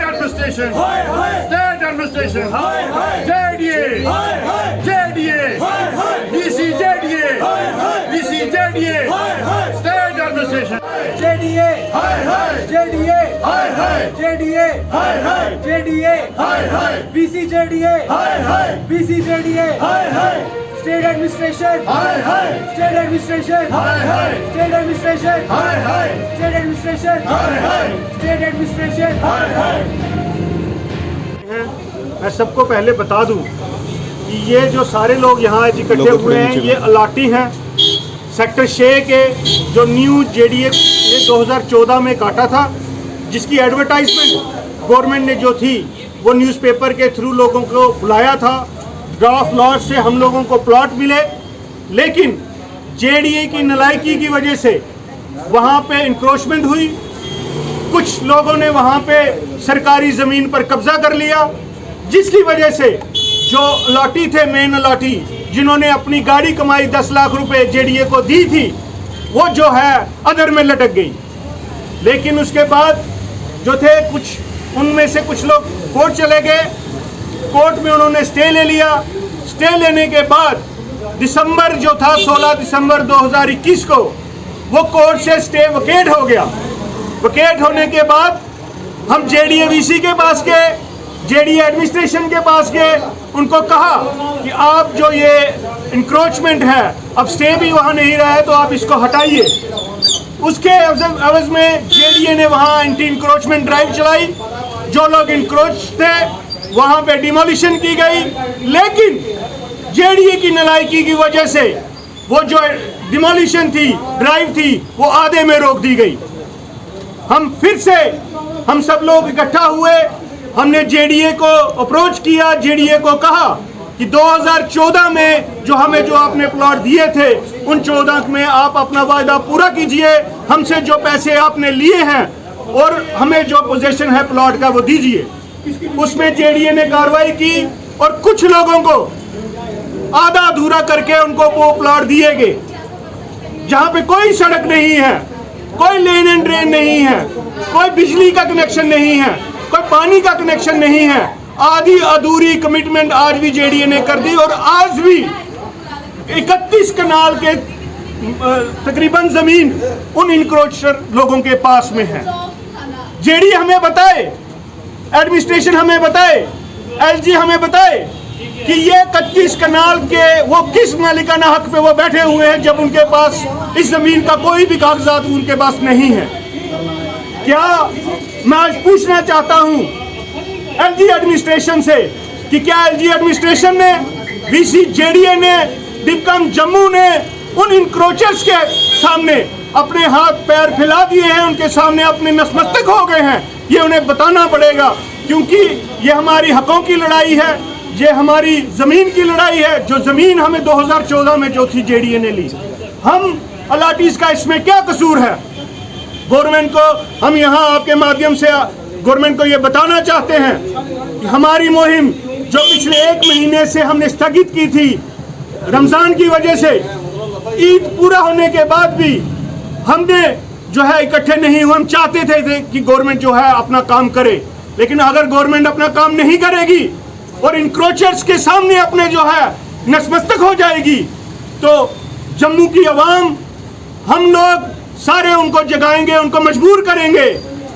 administration, state administration, JDA, BCJDA, state administration, JDA, BCJDA, state administration, state administration, state administration, state administration, state administration. मैं सबको पहले बता दूं कि ये जो सारे लोग यहाँ इकट्ठे हुए हैं ये अलाटी हैं सेक्टर 6 के, जो न्यू JDA ने 2014 में काटा था, जिसकी एडवर्टाइजमेंट गवर्नमेंट ने जो थी वो न्यूज़पेपर के थ्रू लोगों को बुलाया था। ड्राफ्ट लॉट से हम लोगों को प्लॉट मिले, लेकिन JDA की नालायकी की वजह से वहाँ पे इंक्रोचमेंट हुई। कुछ लोगों ने वहाँ पे सरकारी ज़मीन पर कब्जा कर लिया, जिसकी वजह से जो अलाटी थे, मेन अलाटी, जिन्होंने अपनी गाड़ी कमाई 10 लाख रुपए JDA को दी थी, वो जो है अदर में लटक गई। लेकिन उसके बाद जो थे कुछ, उनमें से कुछ लोग कोर्ट चले गए। कोर्ट में उन्होंने स्टे ले लिया। स्टे लेने के बाद दिसंबर जो था 16 दिसंबर 2021 को वो कोर्ट से स्टे वकेट हो गया। वकेट होने के बाद हम JDA VC के पास गए, JDA एडमिनिस्ट्रेशन के पास गए, उनको कहा कि आप जो ये इंक्रोचमेंट है, अब स्टे भी वहाँ नहीं रहा है तो आप इसको हटाइए। उसके एवज में JDA ने वहाँ एंटी इंक्रोचमेंट ड्राइव चलाई। जो लोग इंक्रोच थे वहाँ पे डिमोलिशन की गई, लेकिन JDA की नालायकी की वजह से वो जो डिमोलिशन थी, ड्राइव थी, वो आधे में रोक दी गई। हम फिर से हम सब लोग इकट्ठा हुए, हमने JDA को अप्रोच किया, JDA को कहा कि 2014 में जो आपने प्लॉट दिए थे, उन 14 में आप अपना वायदा पूरा कीजिए, हमसे जो पैसे आपने लिए हैं और हमें जो पोजीशन है प्लॉट का वो दीजिए। उसमें JDA ने कार्रवाई की और कुछ लोगों को आधा अधूरा करके उनको वो प्लॉट दिए गए, जहाँ पे कोई सड़क नहीं है, कोई लेन एंड ड्रेन नहीं है, कोई बिजली का कनेक्शन नहीं है, कोई पानी का कनेक्शन नहीं है। आधी अधूरी कमिटमेंट आज भी JDA ने कर दी और आज भी 31 कनाल के तकरीबन जमीन उन इंक्रोचर लोगों के पास में है। JDA हमें बताए, एडमिनिस्ट्रेशन हमें बताए, LG हमें बताए कि ये 31 कनाल के वो किस मालिकाना हक पे वो बैठे हुए हैं, जब उनके पास इस जमीन का कोई भी कागजात उनके पास नहीं है। क्या मैं आज पूछना चाहता हूं LG एडमिनिस्ट्रेशन से कि क्या LG एडमिनिस्ट्रेशन ने, VC JDA ने, डिपकम जम्मू ने उन इंक्रोचर्स के सामने अपने हाथ पैर फैला दिए हैं, उनके सामने अपने नतमस्तक हो गए हैं? ये उन्हें बताना पड़ेगा, क्योंकि ये हमारी हकों की लड़ाई है, ये हमारी ज़मीन की लड़ाई है। जो ज़मीन हमें 2014 में जो थी JDA ने ली, हम अलाटीज़ का इसमें क्या कसूर है? गवर्नमेंट को हम यहाँ आपके माध्यम से गवर्नमेंट को ये बताना चाहते हैं कि हमारी मुहिम जो पिछले 1 महीने से हमने स्थगित की थी रमज़ान की वजह से, ईद पूरा होने के बाद भी हमने जो है इकट्ठे नहीं हुए। हम चाहते थे कि गवर्नमेंट जो है अपना काम करे, लेकिन अगर गवर्नमेंट अपना काम नहीं करेगी और इंक्रोचर्स के सामने अपने जो है नतमस्तक हो जाएगी, तो जम्मू की आवाम, हम लोग सारे उनको जगाएंगे, उनको मजबूर करेंगे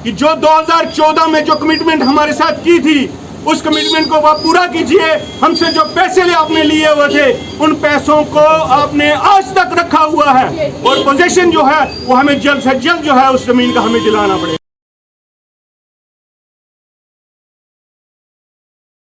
कि जो 2014 में जो कमिटमेंट हमारे साथ की थी, उस कमिटमेंट को आप पूरा कीजिए। हमसे जो पैसे आपने लिए हुए थे, उन पैसों को आपने आज तक रखा हुआ है और पोजीशन जो है वो हमें जल्द से जल्द जो है उस जमीन का हमें दिलाना पड़ेगा।